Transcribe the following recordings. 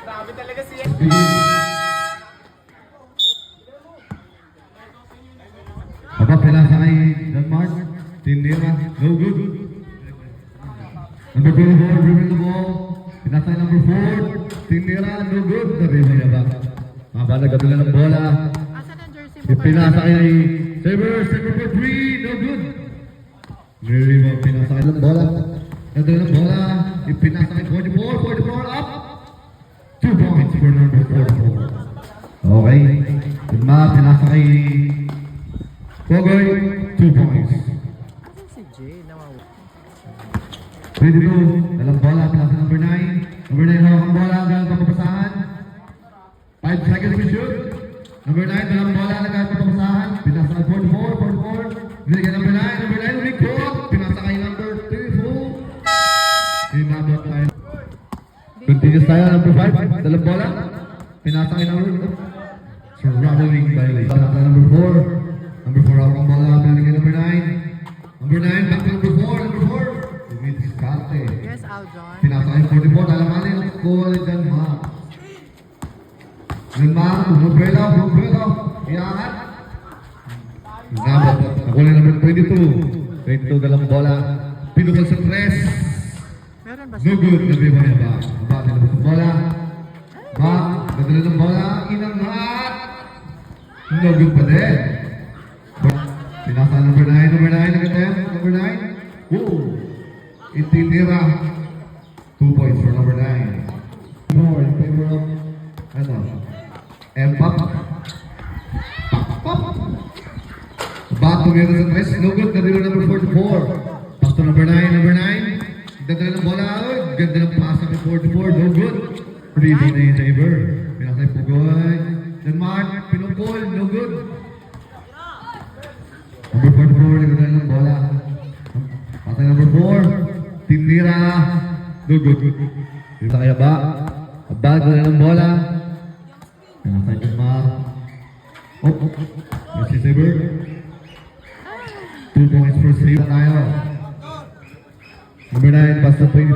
Grabe talaga siya. Aba, pinasa kay Denmark. Tindira. No good. Number 24, dribbling the ball. Pinasa kay number 4. Tindira. No good. Sabi mo niya ba? Mabala kabila ng bola. Asan ang jersey mo? Pinasa kay Saber. Saber for 3. No good. Very well. Pinasa kay ng bola. Kabila ng bola. Pinasa kay 44. 44 up. 2 points for number 44. Okay. Denmark. Pinasa kay Pogoy, 2 points. Asan si Jay? Nawawa. 22, dalang bola, pinasa number 9. Number 9, hawak ang bola hanggang papapasahan. 5 seconds to shoot. Number 9, dalang bola hanggang papapasahan. Pinasa kay 44. Binigyan number 9. Number 9, umikot. Pinasa kay number 34. Pinabot tayo. Continuous tayo, number 5. Dalang bola. Pinasa kay number 2. Traveling by Lee. Number 4. Number 4 out ang bola, binigyan number 9. Number 9, back to number 4. Number 4. Tumit diskarte. Yes, Aldon. Pinasa kay 44, dalaman yung goal ni Denmark. Denmark, bumubelo. Iangat. Nabot. Ako na number 22. 22 dalang bola. Pinukal sa press. Meron ba No siya? good. Nabi mo niya ba? Back na sa bola. Back. Nadala ng bola. Inangat. No good pa din. Pinasa number 9, nag-attempt, number 9. Woo! Ititira. 2 points for number 9. More in favor of, Mpap. Back together sa press, no good, nabilo number 44. Pass to number 9, Ganda ng bola, ganda ng pasa kay 44, no good. Rebound na yung Saber. Pinasa yung Pugoy. Denmark, pinupol, no good. Number 44, nagdala ng bola. Patay number 4. Tindira. No good. Dito kaya ba? Abag na ng bola. Pinasay Denmark. Yes, si Saber. 2 points for Saber tayo. Number 9, pass to 22.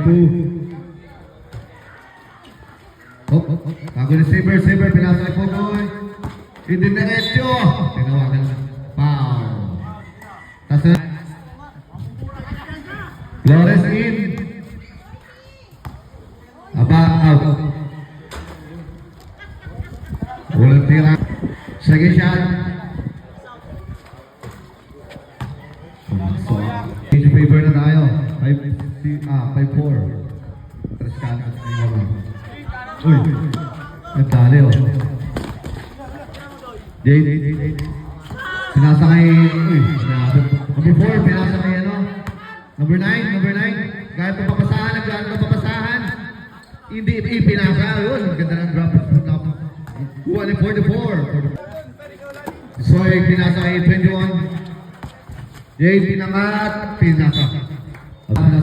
Bago ni Saber, pinasa kay Pogoy. Idiniretso. Tinawagan foul. Tasa. Flores in. Aba, out. Walang tira. Sige shot. So, change favor na tayo. 5-4. Tres cantos na naman. Uy, nagdali oh. Jade. Pinasa kay, number 4, pinasa kay ano? Number 9. Kahit papapasahan. Hindi ipinasa. Yun, ganda ng drop. Kuha ni 44. Soy, pinasa kay 21. Jade, pinangat. Pinasa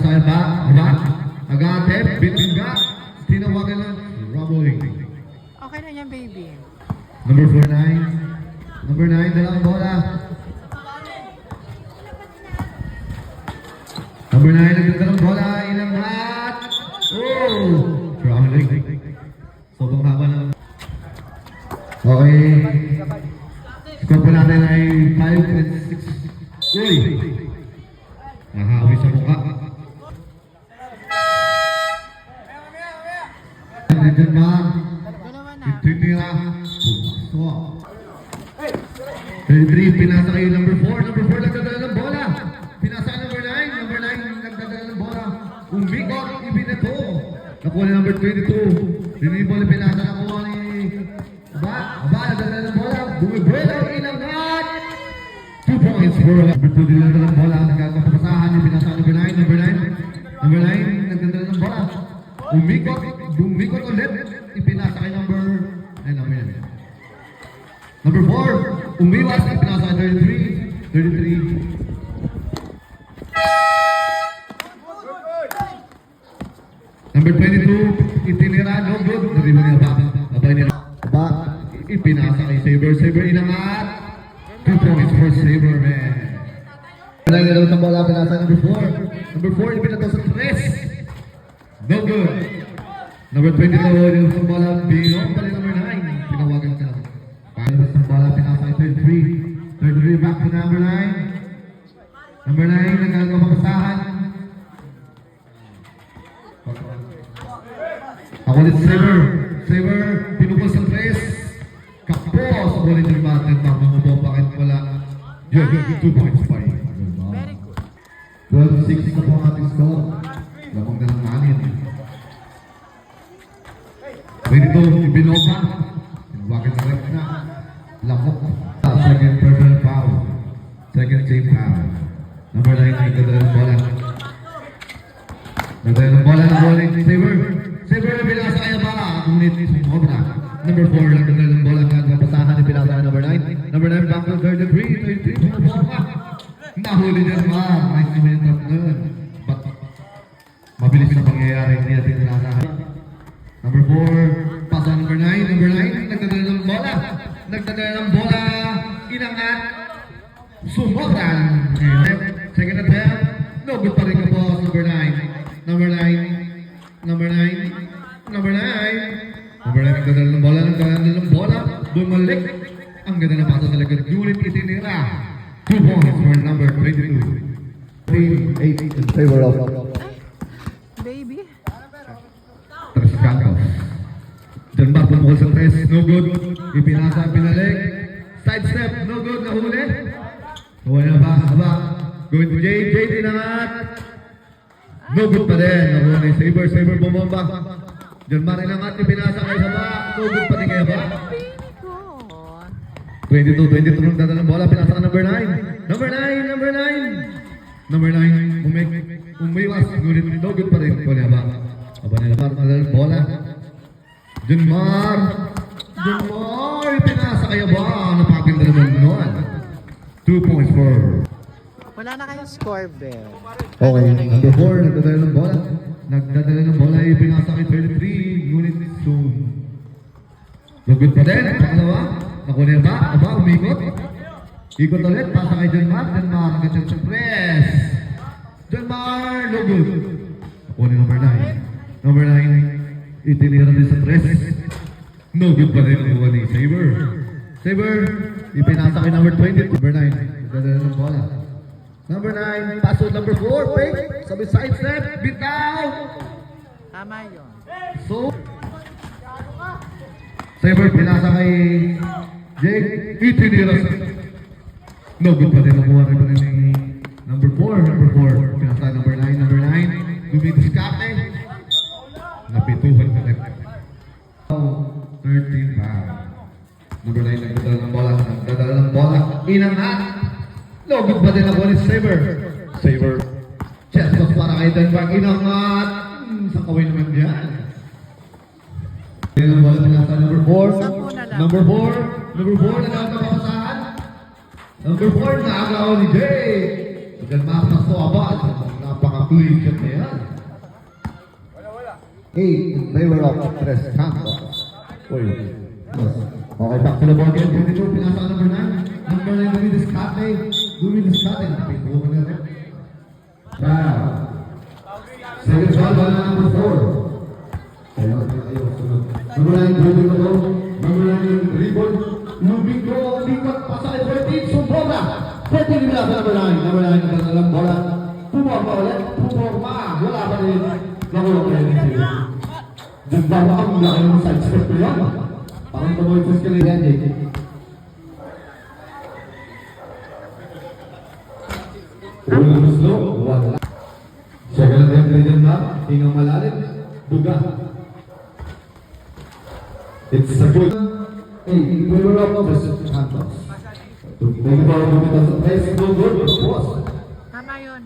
kay ba? Nag-attempt, bitinga. Tinawagan lang. Rubbling. Okay na yan, baby. Number 49. Number 9, dalang bola. Number 9, nagdalang bola. Inangat. Oh! Traveling. Sobrang haba na. Okay. Score po natin ay 5 and 6. Uy! Nahawi sa mukha. Denmark. Dalawa na. Itinira. Swap. 33, pinasa kayo number 4. Number 4, nagdadala ng bola. Pinasa number 9. Number 9, nagdadala ng bola. Umikot, ibinato. Nakuha ni number 22. Rinibol, pinasa nakuha ni Aba, nagdadala ng bola. Bumibuelo, inangat. 2 points for number 2, dinadala ng bola. Nagkakapasahan yung pinasa number 9. Number 9, nagdadala ng bola. Umikot ulit. Ipinasa kay number 9. Number 4, umiwas, ipinasa kay 33. Number 22, itinira, no good. Nariba niya ba? Abay niya. Ba, ipinasa kay Saber. Saber inangat. 2 points for Saber, man. Nagdala ng bola, pinasa number 4. Number 4, ipinata sa 3. No good. Number 22, yung sa bola, binong pa rin number 9. Pinawagan ka. Para sa bola, pinasa kay 33. 33 back to number 9. Number 9, nagkakaroon mapasahan. Ako ulit Saber. Saber, pinupos sa 3. Kapos. Ulit yung battle. Mamamubong bakit wala. Yeah, 2 points pa rin. Very good. 12-6 na po ang ating score. Lamang na ng manin. 22, ibinoba. Bakit na rep na? Lamok. Second personal foul. Second team foul. Number 9, nagdadala ng bola. Nagdadala ng bola ng bowling. Saber. Saber, binasa kaya ba? Ngunit sumobra. Number 4, nagdadala ng bola. Napasahan ni pinasa number 9. Number 9, back to 33. 33, sumobra. Nahuli niya naman. Nice naman yung trap nun. But, mabilis na pangyayari. Hindi natin nalasahan. Number 4, pasa number 9. Number 9, nagdadala ng bola. Nagdadala ng bola. Inangat. Sumobra. Second attempt. No good pa rin ka po. Number 9. Number 9. Number 9. Number 9. Number 9, nagdadala ng bola. Nagdadala ng bola. Bumalik. Ang ganda na pasa talaga. Ngunit itinira. 2 points for number 22. 3-8 in favor of Baby. Tres Campos. Diyan ba pumukol sa 3? No good. Ipinasa, pinalik. Side step. No good. Nahuli. Nahuli na ba? Haba. Going to Jade. Jade inangat. No good pa din. Nahuli. Saber. Saber bumomba. Diyan ba inangat. Ipinasa kay Haba. No good pa din kay Haba. Baby ko. 22 nung dadala ng bola. Pinasa ka number 9. Number 9. Number 9. Number 9. Umiwas. Ngunit no good pa rin. Kung Haba. Aba nila para ng bola. Junmar! Junmar! Pinasa kayo ba? Napaganda naman nun. 2 points for... Wala na kayong score, Bell. Okay, number 4, nagdadala ng bola. Nagdadala ng bola, pinasa kay 33. Ngunit soon. Lugod pa din, pangalawa. Nakunin ba? Aba, umikot. Ikot ulit, pasa kay Junmar. Junmar, nagdadala sa press. Junmar, lugod. Nakunin number 9. Number 9. Itinira din sa 3. No good pa rin ang buwan ni Saber. Saber, ipinasa kay number 20. Number 9, nagdadala ng bola. Number 9, paso number 4. Fake, sabi side step, bitaw. Tama yun. So, Saber, pinasa kay Jake. Itinira sa... No good pa rin ang buwan ni number 4. Number 4, pinasa number 9. Number 9, dumidiskate. Napituhan ka rin. 13 pa. Number 9, nagdadala ng bola. Nagdadala ng bola. Inangat. Logod ba din ako ni Saber? Saber. Chestos para kay Denmark. Inangat. Sa kawin naman yan. Ang bola pinasa number 4. Number 4. Number 4, nagkakapasahan. Number 4, naagaw ni Jay. Diyan makas to abad. Napaka-clean shot na yan. 8 in favor of Tres Campos. Okay, back to the ball again. 22, pinasa ka number 9. Number 9, Dumidiskate. Dumidiskate. Napituhan na rin. Foul. Second foul, bala na number 4. Number 9, dribble na to. Number 9, dribble. Lubig ko, likot, pasa kay 13, sumbola. 13, pinasa number 9. Number 9, nagdadalang bola. Pumorma ulit. Pumorma. Wala pa rin. Nakulong kayo ni Jay. Diyan ba ang laki ng side step ko yan? Parang tumoy po sila yan, Jay. Ulo mo slow, wala. Siya ka lang yung ganyan ba? Hingang malalim, duga. It's a good. Hey, we were up of the Santos. May iba ako dito sa place, no good, boss. Tama yun.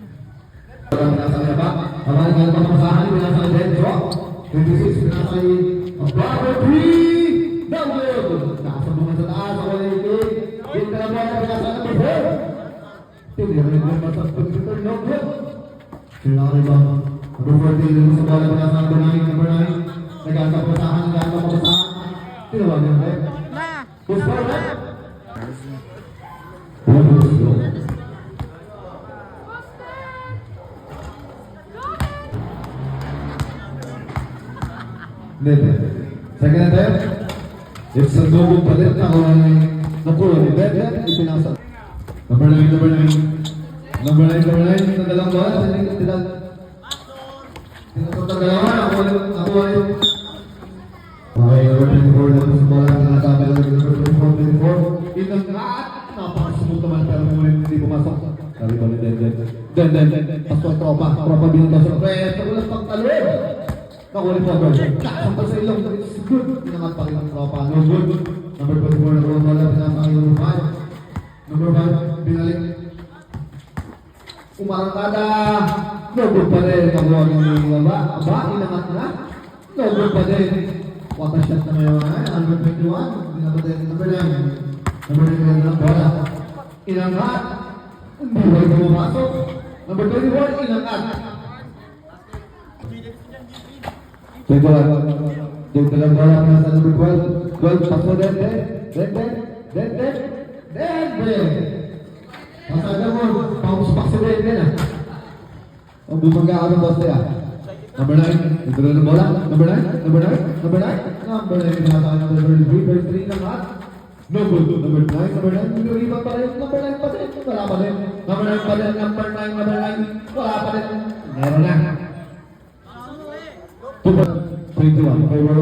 Parang nasa kaya ba? Parang nasa pamasahan, nasa kaya dentro. 26, pinasa yung Barber 3! No good! Nakasabungan sa taas, ako na yung game. Game ka lang mo, pinasa number 4. Tinira rin yung masas pag-return, no good! Sinari ba? Number 14, yung sa bola, pinasa number 9, number 9. Nagkakapasahan, nagkakapasahan. Tinawa niya rin. Na! Push forward! Ulo slow. Hindi. Second attempt. It's a double pa rin. Ako ay nakuha ni Bebe. Ipinasa. Number 9, number 9. Number 9, number 9. Nadalang ba? Tinatagalaman. Ako ay... Okay, number 24. Tapos bola. Tinatabi lang number 24. Inang lahat. Napakasumot naman. Pero hindi pumasok. Sabi ba ni Den. Pasok tropa. Tropa binunta sa press. Walang pagtalwin. Nakulit po girl. Sampal sa ilong. It's good. Pinangat pa rin ang tropa. No good. Number 24 na bola. Bola. Pinasakay number 5. Number 5. Binalik. Umarangkada. No good pa rin. Kamuha ng aba. Aba. Inangat na. No good pa rin. Water shot na ngayon. Number 21. Pinapatay ni number 9. Number 9 na bola. Inangat. Hindi ba ito pumasok? Number 24. Inangat. Take a look. Take the bola pass at number 12. 12, pass mo then. Pasada mo, bounce back sa then. Ang bumangga ka ng boss niya. Number 9, ito na ng bola. Number 9. Number 9, pinasa number 33 ng hat. No good. Number 9. Nagriba pa rin. Number 9 pa rin. Wala pa rin. Number 9 pa rin. Number 9. Wala pa rin. Meron na. 21, favor,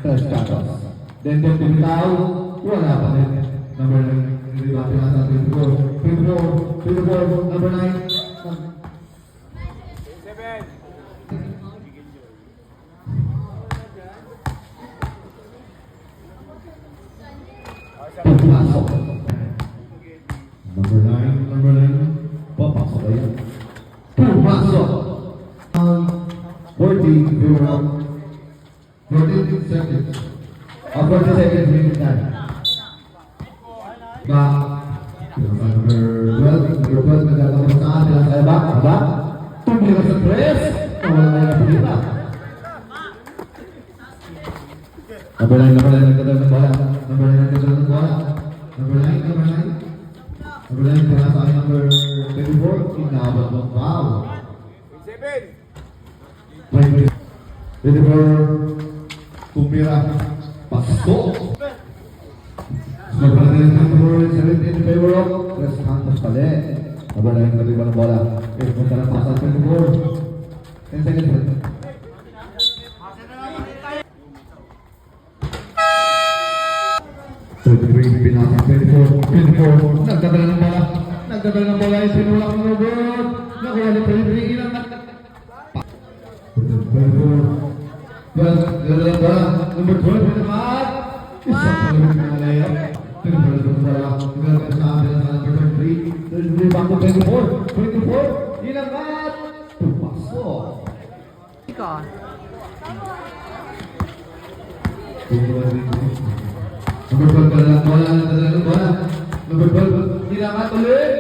press catos. Then, tumitaw, wala pa rin. Number 9, hindi ba pinasa 24, number 9. 7. Pumasok. Number 9, papasok kayo. Pumasok. 40 seconds. 40 seconds minute time. Back. Number 12, nagkakaroon sa atin. Sila sa back. Tumira sa press. Wala na yung pinita. Number 9, nagkakaroon ng bola. Number 9, pinasa ay number 24. Inabot ng foul. 24, tumira, pasok. Number 9, 17 in favor of Tres Cantos pali. Number 9, nagriba ng bola. Punta na pasal 24. 10 seconds. Pinasa 24. Nagdadala ng bola. Sinulak ng robot. Nakuha ni Pellegrini. Inangat. Number 12 pinangat. Isang palamig na layup. Tinubala ng bola. Tinubala sa amin ang number 23. Back to 24. Inangat. Pumasok. Ikaw. Number 12 pala ng bola. Number 12. Inangat ulit.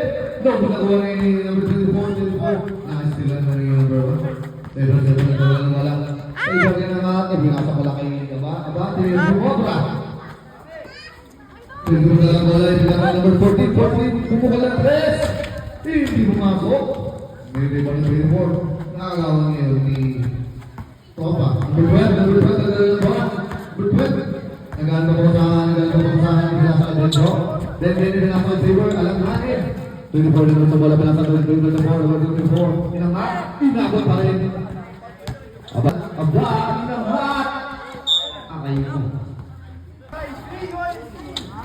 No, pinakuha ngayon ni number 24. Nakasilan na rin yung number 1. Pero sa pinagdala ng wala. Ay, huwag yan ang ate. Binasa pala kayo yung aba. Bumobra. Pinagdala ng wala. Pinagdala number 14. Bumukal ng press. Hindi pumasok. May iba ng 24. Nakakawang ngayon ni Topa. Number 12. Nagdala ng bola. Number 12. Nagano ko sa pinasa ka dito. Then pinasa ng favor. Alam natin. 24 naman sa bola. Pinasa 24. Inangat. Inabot pa rin. Aba, inangat! Akay mo.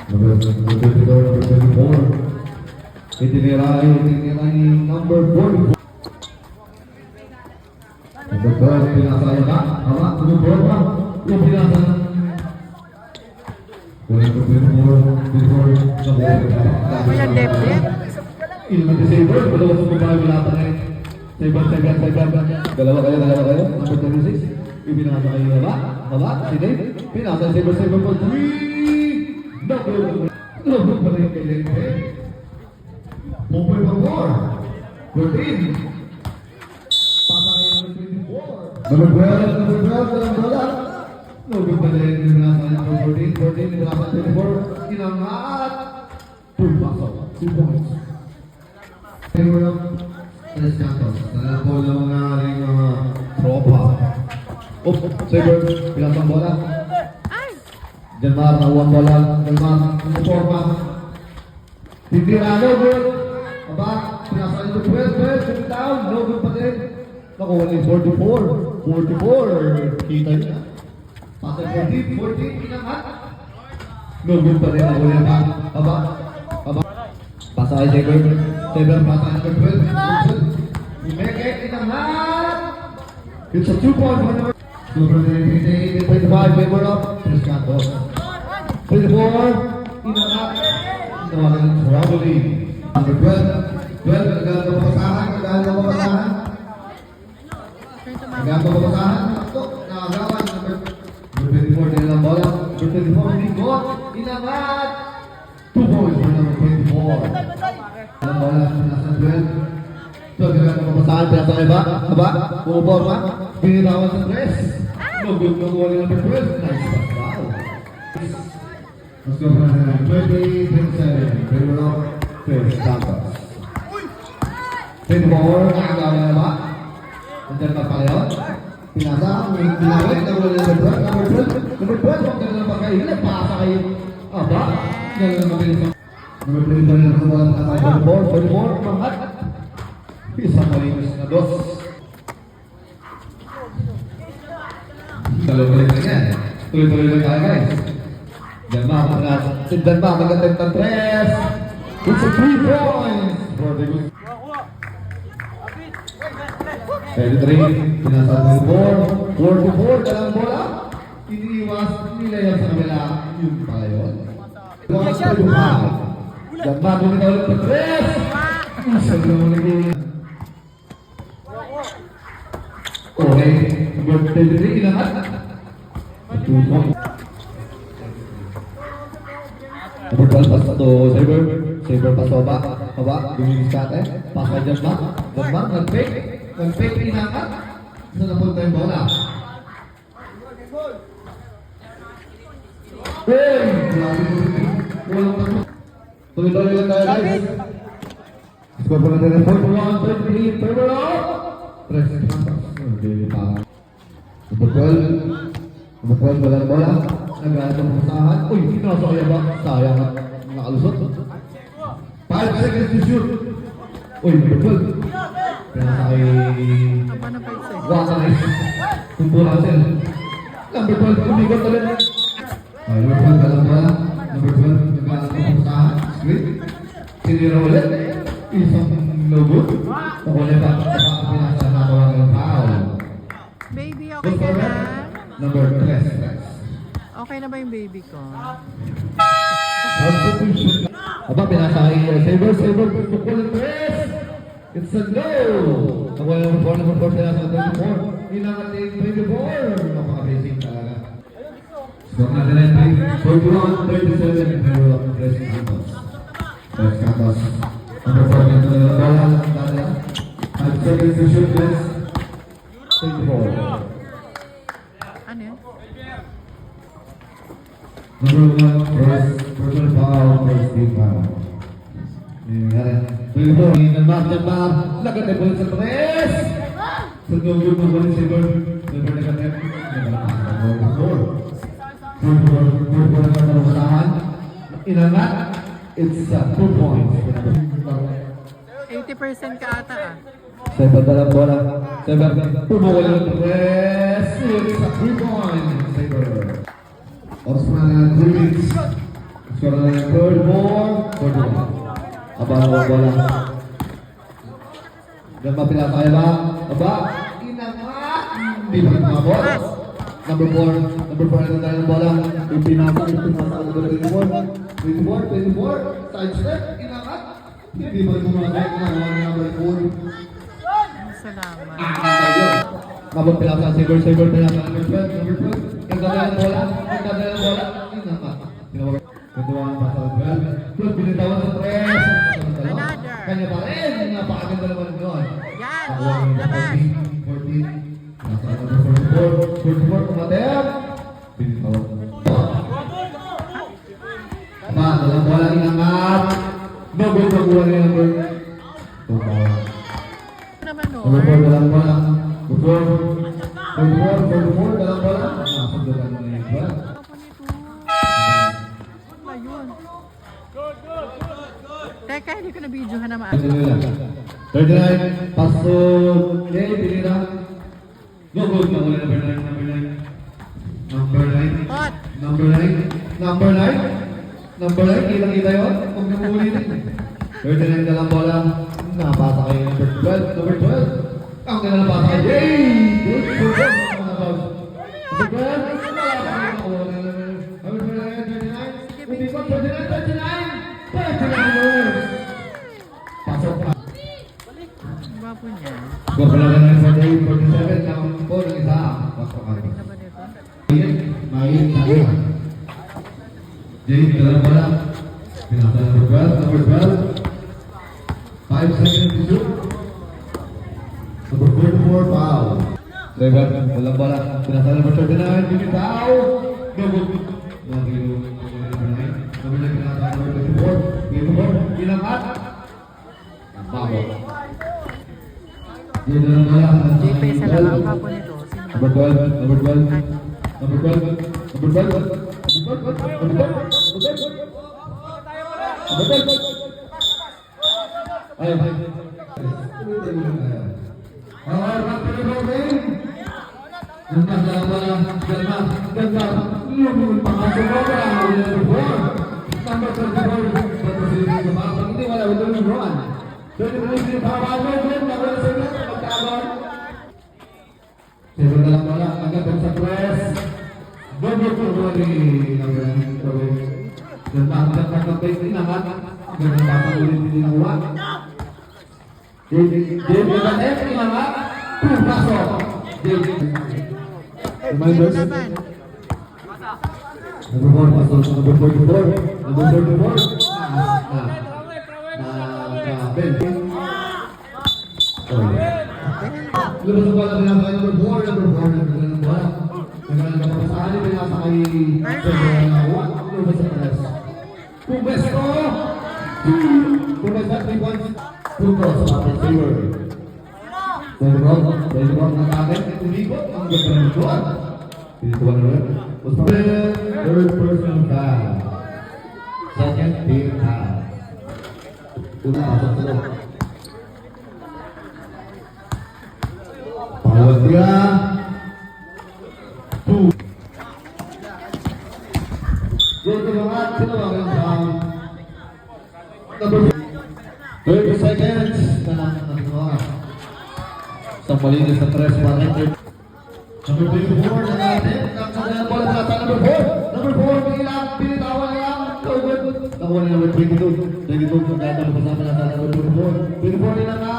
Number 24. Itinira ni number 4. Number 12, pinasa yun ka? Tama, number 4 pa. Yung pinasa ng... 24. Ako yan, Dep. Ilman si Saber, dalawa sa mga bilata na yun. Saber. Dalawa kayo. Number 26. Ibinasa kayo na ba? Baba, si Dave. Pinasa Saber for 3. Double pa rin kay Dave. Open pa 4. 14. Pasa kayo number 24. Number 12, dalang bola. Double pa rin ibinasa number 14. Ibinasa 24. Inangat. Pumasok. 2 points. Favor of Tres Cantos. Nalapol na mga aling tropa. Oh, saber, pinasang bola. Ay! Janmar, nakuha bola. Janmar, uniforma. Titira, no good. Aba, pinasang ito 12, shoot it down. No good pa din. Nakuha ni 44. 44. Kita niya. Pasal 14, inangat. No good pa din. Nakuha niya pa. Aba, aba. Pasa kay saber. Saber, pasa kay 12. Umeke, inangat. It's a 2-point for number. Super 25, favor up. Chris Cantos. 24, inangat. Inawagan ng Robbery. Number 12. 12, nagagawa ko pasahan. Nagagawa ko pasahan. Nagagawa ko pasahan. Takto, nakagawa. Number 24, din lang bola. Number 24, Nigot. Inangat. 2 points for number 24. Ang bola, nasa 12. So, nagagawa ko pasahan. Pinasa kayo ba? Aba? Bumubor ba? Binitawan sa press. No good, no goal in number 12. Nice pass. Wow. Let's go for number 20, 27. Favor up. Chris Cantos. 24, nakagawa na ba? Nandiyan pa pala yun. Pinasa, pinawin, nagawin na number 12. Number 12, huwag ka na lang pagkahilan. Pasa kayo. Aba? Yan lang mabilis. Number 20 na nakawa na tayo. 24, mahat. Isang malinis na dos. Tuloy-tuloy na yan. Tuloy-tuloy na tayo guys. Janmar, sindan ba? Magandang tantres. It's a 3 points. For the good. 33, pinasa 24. 44, dalang bola. Iniiwas, nilayas sa kabila. Yun pala yun. Janmar, bumita ulit tantres. Isang naman lagi. Okay, number 33, inangat. 2 points. Number 12, pas to Saber. Saber pas to Aba, luminis ka ate. Pas kay Janmar. Janmar, nag-fake. Nag-fake, inangat. Isa na punta yung bola. Hey! Walang pasok. Tuloy-tuloy lang tayo guys. Score pa natin ang 41-33. Saber out! Press. Hindi pa. Number 12. Number 12, walang bola. Nagano ng pasahan. Uy, kinasa kaya ba? Sayang at nakalusot. 5 seconds to shoot. Uy, number 12. Pinasa kay Aba na 5 seconds. Wakay. Kumpura sila. Number 12, kumigot ulit. Number 12, walang bola. Number 12, nagano ng pasahan. Screen. Sinira ulit. Isang logo. Nakuha pa. Pinasa nakawa ng foul. Baby, okay ka na? Number 3. Okay na ba yung baby ko? Aba, pinasa kay Saber, bukol ng press. It's a no. Nakuha ng number 4, pinasa ng 24. Inangat yung 24. Napaka-basic talaga. Score natin na yung 41-37. Pero pressing Cantos. Press Cantos. Number 4, nito na yung bola. 5 seconds to shoot this. 24. Ano yun? Number 1, personal foul, first team foul. Janmar, nagkatay po sa tres! Sa nungod mo ba ni Saber? Saber nagkatay. Four na kami masahan. Inangat, it's 2 points. 80% ka ata ah. Saber dalang bola. Saber, tumukol ng tres. It's 3 points. Saber. Oras na ng 3 minutes. Score na ng 34. Abang ang bola. Janmar, pinasa kayo ba? Aba, inangat. Hindi ba mga bola? Number 4 na tayo ng bola. Pinasa number 24. 24. Side step, inangat. Hindi ba ito mga bola? Number 4. Salamat. Kapag pinasa Saber pinasa number 12. Nagdadala ng bola. Inangat. Pinawag ang pasa ng 12. Binitawan sa 3. Another. Kanya pa rin. Napakaganda naman doon. Yan, oh, labas. 14. Nasa number 44. Kumater. Binitawan. Dalang bola inangat. No good na buwan niya number 2. Ano naman, Number 4 dalang bola. Number 4. 4, dalang bola. Nasundukan mo na yung 12. Ano yun? Teka, hindi ko na-videohan na Ito maayos. nila. 39, pasok. Okay, pinira. Go, go. Number 9, number 9. Number 9. Hot! Number 9. Number 9. Number 9. Ilang-ila yun. Huwag na ulitin. 39 na lang bola. Napasa kayo number 12. Number 12. Ang ganda na pasa kayo. Yay! Good for them. Number 12. Wala pa kayo nakuha na naman. Number 39, 39. Umikot, 39, 39. 39ers. Pasok pa. Gwapo niya. Gopalagan na sa day 47 ng po ng isa. Pasok ka. Ano ba dito? Main tayo. Jade, dalang bola. Pinasa number 12, number 12. 5 seconds to shoot. Number 44, foul. Trevor, dalang bola. Pinasa number 39, bigitaw. No good. Number 9. Number 9, pinasa number 24. Bigitaw, ilangat. Bago. Jade, dalang bola. JP, isa lang ang gwapo nito. Sino ba? Number 12, number 12. Ay, Number 12, number 12, number 12, number 12. Ay, ay. Seven na lang bola, agad sa press. Double for volley. Dan bakit pagkakay inangat. Ganun bakit ulit din nakuha. David Batet, inangat. Pasok. sino Reminders. naman? Number 4, pasok. Number 44. Number 44. Ben. Lumabas ang bola, pinasa kay number 4, number 4, number 4. Nagkaroon ka pa sa akin, pinasa kay lumabas ang press. Pumesto! Pumesto, 3 points. Puntos, Papa Saver. Belgrog na kagad, umikot, ang ganda ng doon. Pinituan na rin. Third person foul. Second team foul. Una, pasok sa loob. Pangalawa tira. 2. Good to mga tinawagan sa number 30 seconds na lang ang mga isang malinis na 3 pa rin. Number 24 na natin. Nakasalayan bola sa number 4. Number 4, pinitawan na lang. Nakuha na number 22. 22, magkatalo pa sa number 24. 24 nila na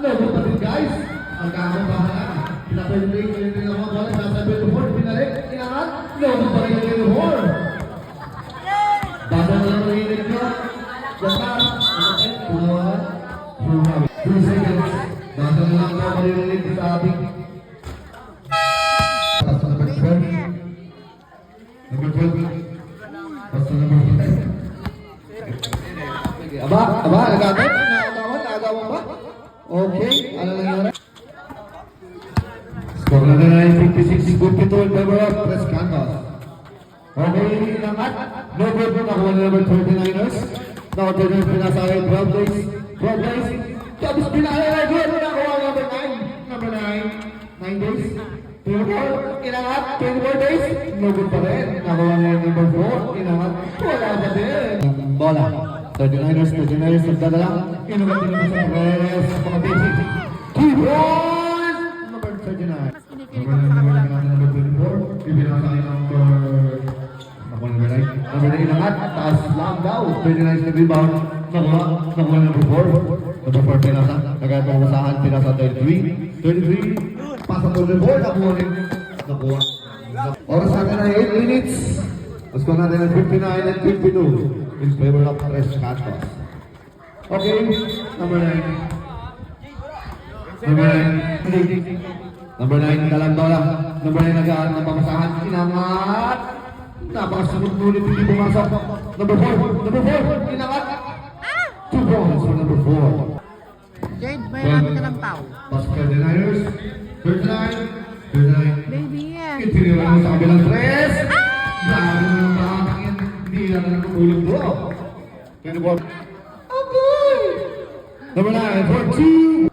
logo pa din guys. Ang kamang bahala. Pinaplay nila mga bola sa number 24. Pinalik, inangat. Logo pa rin yung 24. Basta na lang nahilig nyo. Japan. Punawa. 2 seconds. Basta na lang ako marinig sa ating. Basta number 12. Number 12. Basta number 15. Aba, nagagat? Nagawan ba? Okay, ano nangyari? Score na na 56-52 in favor of press canvas. Okay, inangat. No good po, nakuha na number 39ers. Now, 39ers pinasakay, 12 days. 12 days. Tapos pinakaya, good. Nakuha number 9. Number 9. 9 days. 24. Inangat. 24 days. No good pa rin. Nakuha na number 4. Inangat. Wala pa din. Bola. 39ers nagdadala. Inugat din naman sa press. Mga basic. 2 points. Number 39. Mas kinikilig ako sa kabilang one. Number 24. Ibinasakay number number 9 inangat, taas lang daw. 29 na rebound. Nakuha number 4. Number 4 pinasa. Nagaya pamasahan, pinasa 33. 33. Pasa po number 4. Nakuha rin. Nakuha. Oras natin na 8 minutes. Mas ko natin ang 59 and 52. In favor of Tres Cantos. Okay. Number 9. Number 9. Number 9, dalang bola. Number 9, nagaan ng pamasahan. Inangat. Napakasunod-ngunit, hindi pumasok. Number 4. Number 4. Inangat. 2 points for number 4. Jade, may marami ka ng tao. Pasok 39ers. 39. 39. Baby! Itinira mo sa kabilang tres. Grabe naman ba? Hindi na natutulog bro. 24. Number 9 for 2.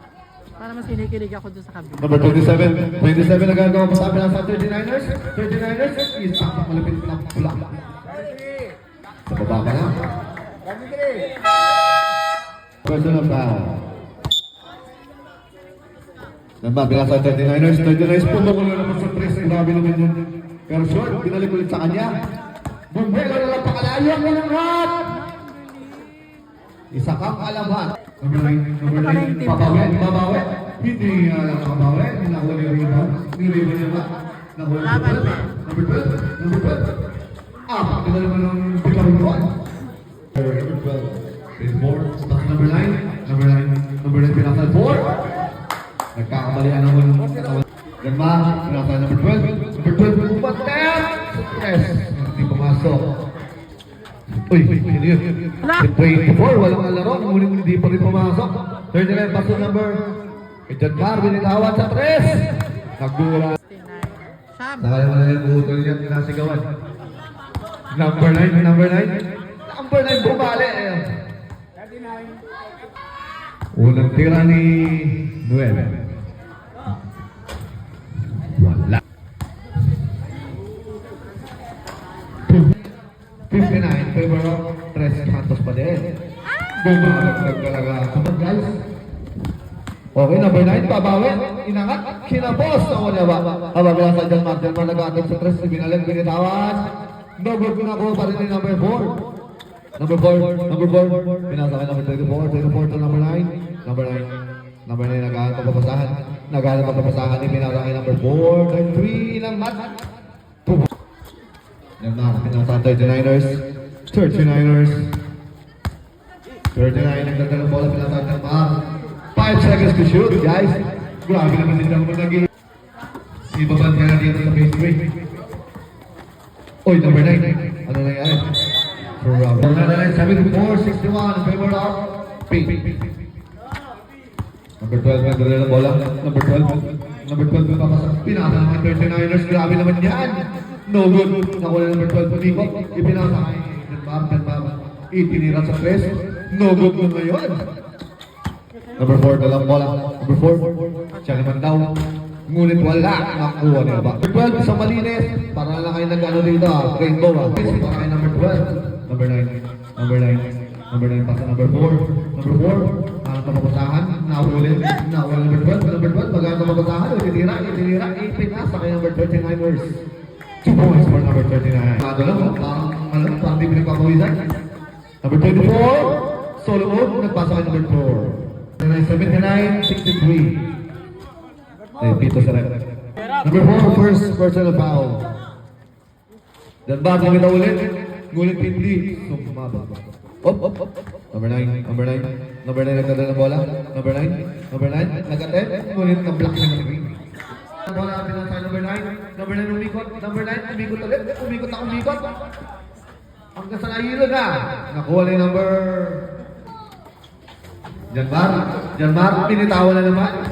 Para mas kinikilig ako doon sa kabila. Number 27. 27 na gagawa pa sa amin sa 39ers. 39ers. Isang malapit na pula. Sa baba ka na. Personal foul. Nababila sa 39ers. 39ers pumukulo naman sa 3. Grabe naman yun. Pero short, binalik ulit sa kanya. Bumelo na lang pakalayo. Walang hot. Isa kang alaman. Number 9. Number 9. Babawi. Hindi nakabawi. Nakuha ni rebound. Ni-rebound niya ba? Nakuha ni rebound. Number 12. Number 12. Pakita naman ng biglang rebound. Number 12. Phase 4. Stock number 9. Number 9. Number 9 pinakal 4. Nagkakamalian ako ng Ganda. Pinakal number 12. Number 12. Bumater! Yes. Hindi pumasok. Uy, sino yun? 24, walang alaro. Ngunit hindi pa rin pumasok. 39, paso number. John Carr, binitawan sa 3. Nagdura. Sam! Nakaya mo na yung buhutol niya, tinasigawan. Number 9, number 9. Number 9, bumali. Unang tira ni Noel. Wala. 59, favor of Tres Santos pa din. Bumalagdag talaga. Sabag guys. Okay, number 9, babawi. Inangat, kinapos. Ako niya ba? Habang sa John Martin, malagatag sa Tres, binalag, binitawan. Double pinakuha pa rin ni number 4. Number 4. Pinasa kay number 24. 24 to number 9. Number 9. Number 9, naghahanap papasahan. Naghahanap papasahan ni pinasa kay number 4. Then 3, inangat. Yan na, pinasa 39ers. 39ers. 39, nagdadalang bola, pinasa ng Mar. 5 seconds to shoot, guys. Grabe naman din naman naging. Ibaban ka na dito sa phase 3. Oy, number 9. Ano na yan? Number 9, 74-61. Favor of Pink. Number 12, nagdadalang ng bola. Number 12. Number 12, papasa. Pinasa naman 39ers. Grabe naman yan. No good. Nakuha na number 12 pumikot. Ipinasa kay Denbaba. Itinira sa press. No good mo ngayon. Number 4, dalang bola. Number 4, siya naman daw. Ngunit wala. Nakuha niya ba? Number 12, isang malinis. Para lang kayo nag-ano dito. Rainbow. Para kay number 12. Number 9. Number 9. Number 9 pasa number 4. Number 4. Ang tamapasahan. Nahulin. Nahulin number 12. Number 12. Maganda tamapasahan. Itinira. Ipinasa kay number 39ers. 2 points for number 39. Ano lang, parang di pinagpapawisan. Number 24, solo move, nagpasa kay number 4. 79-63. Pito sa red. Number 4, first personal foul. Dan ba, tumita ulit. Ngulit hindi. Sumabot. Number 9, number 9. Number 9, nagdadala ng bola. Number 9, number 9, nag-attempt. Ngulit na-block siya ng green. Bola pinasa number 9. Number 9 umikot. Number 9 umikot ulit. Umikot. Hanggang sa nahilo na. Nakuha na yung number... Janmar. Pinitawan na naman.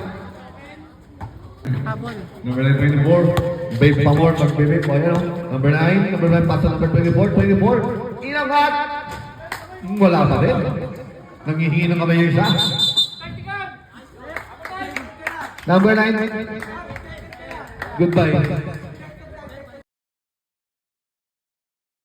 Habol. Number 9, 24. Babe Pamor. Pag-babe po. Ayan o. Number 9. Number 9 pasa number 24. 24. Inangat. Wala pa din. Nanghihingi ng kamay yung isa. Number 9. Goodbye.